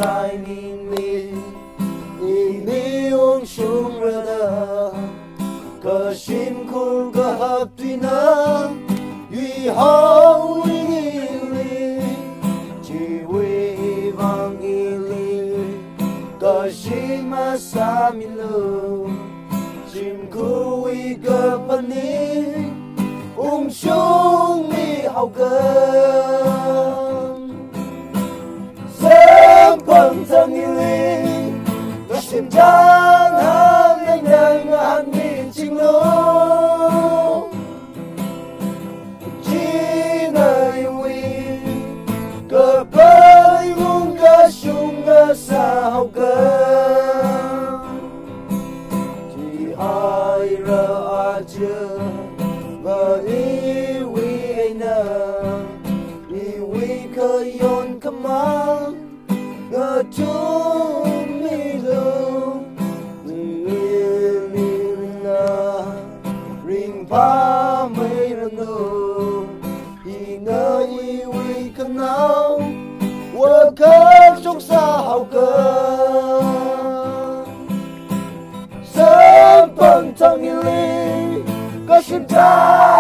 sai ninh li ni uống xuống rơ đờ cờ xin khôn cờ hợp tuy nơ uy hậu uy li chỉ uy vang y li cờ xin mà sa mi lu chim khu uy cờ pan ni uống xuống mi hậu cơn sớm bằng thân y li cờ xin chan hàng anh đang hàng mi chinh lô chỉ nơi uy cờ bay uống cờ sung cờ sa hậu cơn chỉ hai rơ a chưa và đi uy ai nơ đi uy khơi yon cầm mang ngờ chung mi lu mi na ring pa mây rân nô y ngờ y uy khăn nào vợ khớp trong xa hậu cơ sớm bằng thằng y li có xin ta